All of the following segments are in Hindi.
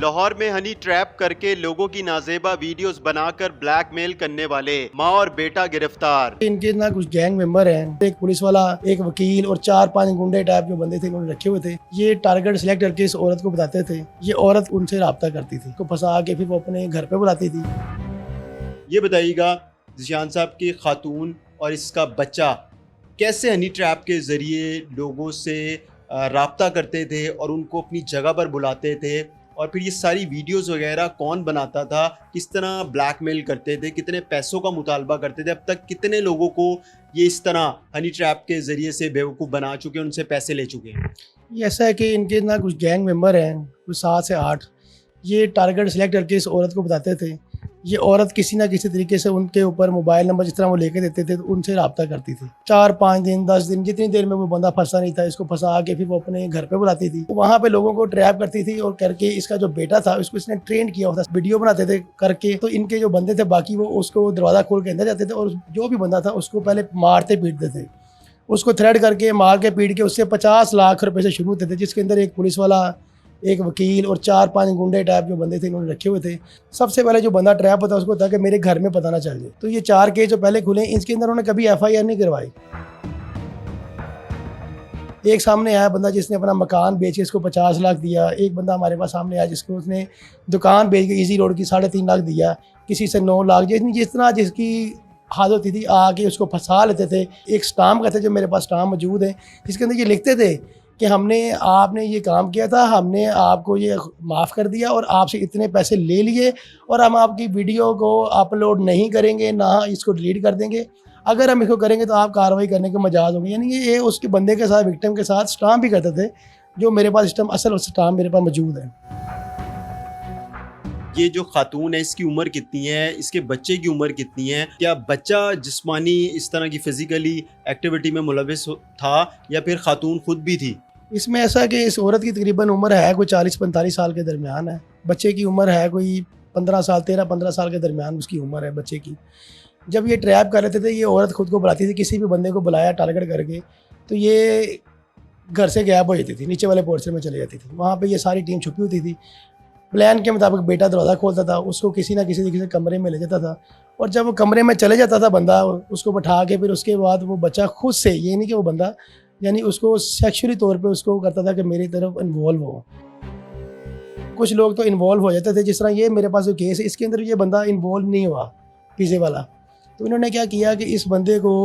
लाहौर में हनी ट्रैप करके लोगों की नाजेबा वीडियोस बनाकर ब्लैकमेल करने वाले माँ और बेटा गिरफ्तार। इनके ना कुछ गैंग मेंबर हैं, एक पुलिस वाला, एक वकील और 4-5 गुंडे टाइप जो बंदे थे इन्होंने रखे हुए थे। ये टारगेट सिलेक्ट करके इस औरत को बताते थे। ये औरत उनसे राब्ता करती थी, को फंसा के फिर वो अपने घर पे बुलाती थी। ये बताइएगा जिशान साहब की खातून और इसका बच्चा कैसे हनी ट्रैप के जरिए लोगों से राब्ता करते थे और उनको अपनी जगह पर बुलाते थे, और फिर ये सारी वीडियोस वगैरह कौन बनाता था, किस तरह ब्लैकमेल करते थे, कितने पैसों का मुतालबा करते थे, अब तक कितने लोगों को ये इस तरह हनी ट्रैप के ज़रिए से बेवकूफ़ बना चुके हैं, उनसे पैसे ले चुके हैं। ये ऐसा है कि इनके ना कुछ गैंग मेंबर हैं, कुछ 7 से 8। ये टारगेट सिलेक्ट करके इस औरत को बताते थे। ये औरत किसी ना किसी तरीके से उनके ऊपर मोबाइल नंबर जिस तरह वो लेके देते थे तो उनसे रब्ता करती थी। 4-5 दिन 10 दिन जितनी देर में वो बंदा फंसा नहीं था, इसको फंसा के फिर वो अपने घर पे बुलाती थी। वहाँ पे लोगों को ट्रैप करती थी और करके इसका जो बेटा था उसको इसने ट्रेन किया हुआ था, वीडियो बनाते थे करके। तो इनके जो बंदे थे बाकी वो उसको दरवाज़ा खोल के अंदर जाते थे और जो भी बंदा था उसको पहले मारते पीटते थे। उसको थ्रेड करके मार के पीट के उससे 50 लाख रुपए से शुरू होते थे, जिसके अंदर एक पुलिस वाला, एक वकील और 4-5 गुंडे टाइप जो बंदे थे इन्होंने रखे हुए थे। सबसे पहले जो बंदा ट्रैप होता है उसको था कि मेरे घर में पता ना चल जाए। तो ये 4 केस जो पहले खुले इसके अंदर उन्होंने कभी FIR नहीं करवाई। एक सामने आया बंदा जिसने अपना मकान बेच के इसको 50 लाख दिया। एक बंदा हमारे पास सामने आया जिसको उसने दुकान बेच के इजी रोड की 3.5 लाख दिया। किसी से 9 लाख, जिस तरह जिसकी हाथ होती थी आके उसको फंसा लेते थे। एक स्टाम्प का था जो मेरे पास स्टाम्प मौजूद है, जिसके अंदर ये लिखते थे कि आपने ये काम किया था, हमने आपको ये माफ़ कर दिया और आपसे इतने पैसे ले लिए और हम आपकी वीडियो को अपलोड नहीं करेंगे, ना इसको डिलीट कर देंगे। अगर हम इसको करेंगे तो आप कार्रवाई करने के मजाज होंगे। यानी ये उसके बंदे के साथ, विक्टिम के साथ स्टाम्प भी करते थे, जो मेरे पास स्टाम्प, असल स्टाम्प मेरे पास मौजूद है। ये जो खातून है इसकी उम्र कितनी है, इसके बच्चे की उम्र कितनी है, क्या बच्चा जिस्मानी इस तरह की फिजिकली एक्टिविटी में मुलविस था या फिर खातून खुद भी थी? इसमें ऐसा है कि इस औरत की तकरीबन उम्र है कोई 40-45 साल के दरमियान है। बच्चे की उम्र है कोई 15 साल, 13-15 साल के दरमियान उसकी उम्र है बच्चे की। जब ये ट्रैप कर लेते थे, ये औरत खुद को बुलाती थी, किसी भी बंदे को बुलाया टारगेट करके तो ये घर से गायब हो जाती थी, नीचे वाले पोर्शन में चली जाती थी। वहाँ पे ये सारी टीम छुपी होती थी। प्लान के मुताबिक बेटा दरवाज़ा खोलता था, उसको किसी ना किसी तरीके से कमरे में ले जाता था और जब वो कमरे में चले जाता था बंदा, उसको बैठा के फिर उसके बाद वो बच्चा खुद से, ये नहीं कि वो बंदा, यानी उसको सेक्सुअली तौर पे उसको करता था कि मेरी तरफ इन्वॉल्व हो। कुछ लोग तो इन्वॉल्व हो जाते थे, जिस तरह ये मेरे पास जो केस है इसके अंदर ये बंदा इन्वॉल्व नहीं हुआ, पिज़्ज़े वाला। तो इन्होंने क्या किया कि इस बंदे को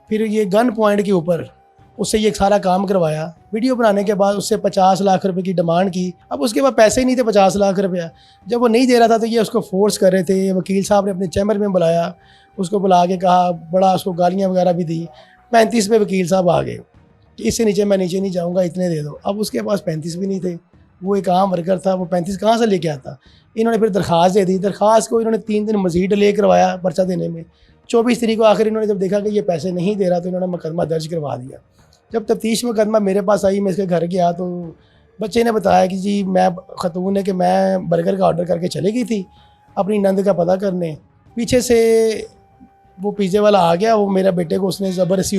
फिर ये गन पॉइंट के ऊपर उससे ये सारा काम करवाया। वीडियो बनाने के बाद उससे 50 लाख रुपए की डिमांड की। अब उसके पास पैसे ही नहीं थे 50 लाख रुपया। जब वो नहीं दे रहा था तो ये उसको फोर्स कर रहे थे। वकील साहब ने अपने चैम्बर में बुलाया, उसको बुला के कहा, बड़ा उसको गालियाँ वगैरह भी दी। 35 पे वकील साहब आ गए कि इससे नीचे मैं नीचे नहीं जाऊँगा, इतने दे दो। अब उसके पास 35 भी नहीं थे, वो एक आम वर्कर था, वो 35 कहाँ से लेके आता। इन्होंने फिर दरख्वास्त दे दी। दरख्वास्त को इन्होंने 3 दिन मजीद डिले करवाया पर्चा देने में। 24 तारीख को आखिर इन्होंने जब देखा कि ये पैसे नहीं दे रहा तो इन्होंने मुकदमा दर्ज करवा दिया। जब तफ्तीश मुकदमा मेरे पास आई, मैं इसके घर गया तो बच्चे ने बताया कि जी मैं, खतून है कि मैं बर्गर का ऑर्डर करके चली गई थी अपनी नंद का पता करने। पीछे से वो पिज़्ज़े वाला आ गया, वो मेरे बेटे को उसने ज़बरदस्ती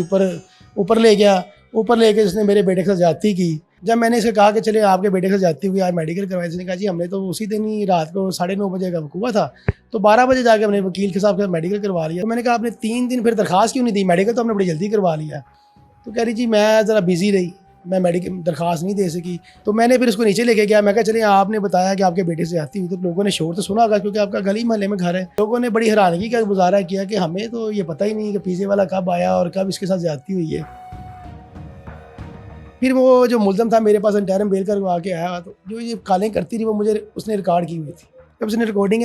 ऊपर ले गया। ऊपर लेके उसने मेरे बेटे के साथ ज्यादती की। जब मैंने इसे कहा कि चले आपके बेटे के साथ ज्यादती हुई, आज मेडिकल करवाया, इसने कहा जी हमने तो उसी दिन ही रात को 9:30 बजे का हुआ था, तो 12 बजे जाके हमने वकील के साथ मेडिकल करवा लिया। तो मैंने कहा आपने 3 दिन फिर दरख्वास्त क्यों नहीं दी, मेडिकल तो हमने बड़ी जल्दी करवा लिया। तो कह रही जी मैं ज़रा बिजी रही, मैं मेडिकल दरख्वास्त नहीं दे सकी। तो मैंने फिर उसको नीचे लेके गया। मैं कहा चलिए आपने बताया कि आपके बेटे से आती हुई, तो लोगों ने शोर तो सुना होगा क्योंकि आपका गली मोहल्ले में घर है। लोगों ने बड़ी हैरानगी का गुजारा किया कि हमें तो ये पता ही नहीं कि पिज़्ज़े वाला कब आया और कब इसके साथ ज्यादती हुई है। फिर वो जो मुल्ज़म था मेरे पास इंटरम बेल करवा के आया, तो जो ये कॉलें करती रही वो मुझे उसने रिकॉर्ड की हुई थी। जब उसने रिकॉर्डिंग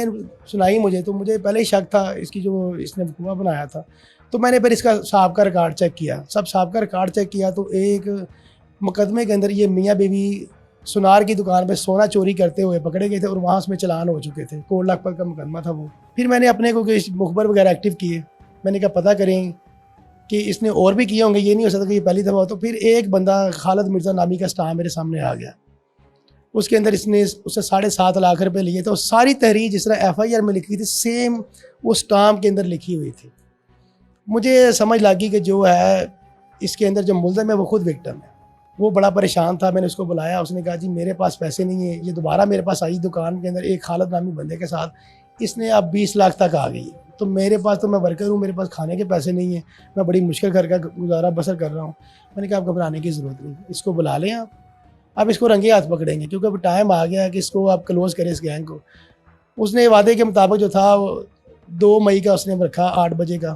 सुनाई मुझे तो मुझे पहले ही शक था इसकी, जो इसने वकूआ बनाया था। तो मैंने फिर इसका साहब रिकॉर्ड चेक किया, सब साहब रिकॉर्ड चेक किया तो एक मुकदमे के अंदर ये मियाँ बीवी सुनार की दुकान पे सोना चोरी करते हुए पकड़े गए थे और वहाँ उसमें चलान हो चुके थे। 1 लाख का मुकदमा था वो। फिर मैंने अपने को मुखबर वगैरह एक्टिव किए। मैंने कहा पता करें कि इसने और भी किए होंगे, ये नहीं हो सकता कि ये पहली दफ़ा हो। तो फिर एक बंदा खालिद मिर्ज़ा नामी का स्टाम्प मेरे सामने आ गया। उसके अंदर इसने उससे 7.5 लाख रुपए लिए थे और सारी तहरीर जिस तरह FIR में लिखी थी सेम वो स्टाम्प के अंदर लिखी हुई थी। मुझे समझ लगी कि जो है इसके अंदर जो मुल्ज़म है वो खुद विक्टिम है। वो बड़ा परेशान था। मैंने उसको बुलाया, उसने कहा जी मेरे पास पैसे नहीं है। ये दोबारा मेरे पास आई दुकान के अंदर एक खालिद नामी बंदे के साथ, इसने अब 20 लाख तक आ गई। तो मेरे पास तो मैं वर्कर हूँ, मेरे पास खाने के पैसे नहीं है, मैं बड़ी मुश्किल करके गुजारा बसर कर रहा हूँ। मैंने कहा आप घबराने की ज़रूरत नहीं, इसको बुला लें आप, अब इसको रंगे हाथ पकड़ेंगे, क्योंकि अब टाइम आ गया है कि इसको आप क्लोज़ करें इस गैंग को। उसने वादे के मुताबिक जो था वो 2 मई का उसने रखा 8 बजे का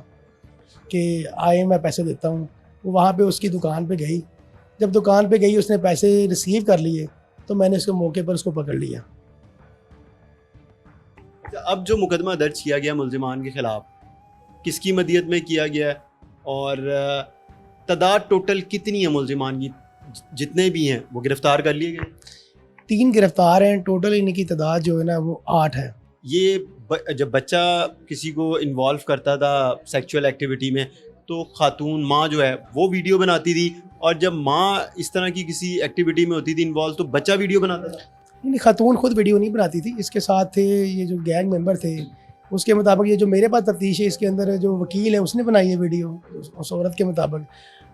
कि आए मैं पैसे देता हूँ। वो वहाँ पे उसकी दुकान पे गई। जब दुकान पे गई उसने पैसे रिसीव कर लिए, तो मैंने उसको मौके पर उसको पकड़ लिया। अब जो मुकदमा दर्ज किया गया मुल्जिमान के खिलाफ, किसकी मदीयत में किया गया है और तादाद टोटल कितनी है मुल्जिमान की? जितने भी हैं वो गिरफ्तार कर लिए गए? 3 गिरफ्तार हैं, टोटल इनकी तादाद जो है ना वो 8 है। ये जब बच्चा किसी को इन्वॉल्व करता था सेक्सुअल एक्टिविटी में, तो खातून माँ जो है वो वीडियो बनाती थी, और जब माँ इस तरह की किसी एक्टिविटी में होती थी इन्वॉल्व, तो बच्चा वीडियो बनाता था? नहीं, खातून खुद वीडियो नहीं बनाती थी, इसके साथ थे ये जो गैंग मेंबर थे। उसके मुताबिक ये जो मेरे पास तफ्तीश है इसके अंदर जो वकील है उसने बनाई है वीडियो उस औरत के मुताबिक,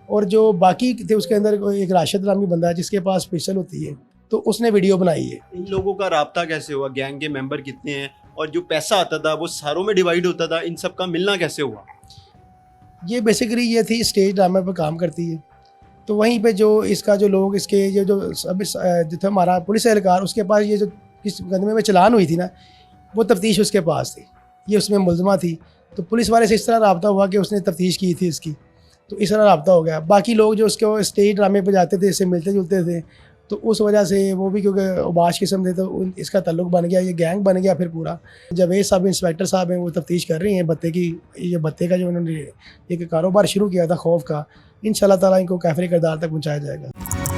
और जो बाकी थे उसके अंदर कोई एक राशिद नामी बंदा है जिसके पास स्पेशल होती है, तो उसने वीडियो बनाई है। इन लोगों का राब्ता कैसे हुआ? गैंग के मेंबर कितने हैं? और जो पैसा आता था वो सारों में डिवाइड होता था, इन सब का मिलना कैसे हुआ? ये बेसिकली ये थी स्टेज ड्रामा पर काम करती है, तो वहीं पे जो इसका जो लोग इसके ये जो सब जो था हमारा पुलिस एहलकार, उसके पास ये जो किस मुकदमे में चलान हुई थी ना, वो तफ्तीश उसके पास थी, ये उसमें मुलजमा थी। तो पुलिस वाले से इस तरह रब्ता हुआ कि उसने तफ्तीश की थी इसकी, तो इस तरह रब्ता हो गया। बाकी लोग जो उसके स्टेज ड्रामे पे जाते थे, इससे मिलते जुलते थे, तो उस वजह से वो भी क्योंकि उबाश किस्म थे, तो इसका ताल्लुक बन गया, ये गैंग बन गया फिर पूरा। जावेद साहब इंस्पेक्टर साहब हैं, वो तफ्तीश कर रही हैं भत्ते की। ये भत्ते का जो उन्होंने एक कारोबार शुरू किया था खौफ का, इंशाल्लाह ताला इनको काफिर किरदार तक पहुँचाया जाएगा।